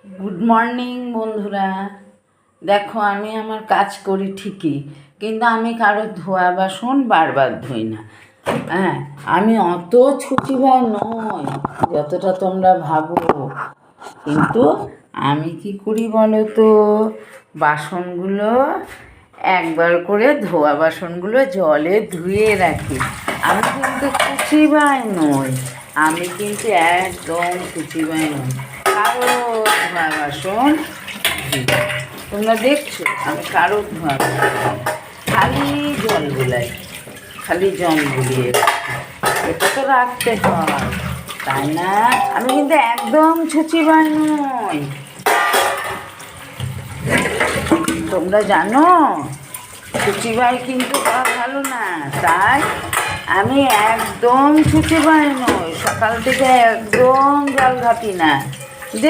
Good morning বন্ধুরা। দেখো, আমি আমার কাজ করি ঠিকই, কিন্তু আমি কারো ধোয়া বাসন বারবার ধুই না। হ্যাঁ, আমি অত ছুচিভাই নই যতটা তোমরা ভাবো। কিন্তু আমি কি করি বলো তো, বাসনগুলো একবার করে ধোয়া বাসনগুলো জলে ধুয়ে রাখি। আমি কিন্তু কুচিবাই নই, আমি কিন্তু একদম কুচিবাই নই। কারো ধোয়া বাসন ধুই। তোমরা দেখছো আমি কারো ধোয়া বাসন খালি জল বুলাই, খালি জল বুলিয়ে রাখি। এটা তো রাখতে হয়, তাই না? আমি কিন্তু একদম ছুচিবাই নই। তোমরা জানো ছুচিবাই কিন্তু করা ভালো না, তাই আমি একদম ছুচিবাই নই। সকাল থেকে একদম জল ঘাটি না,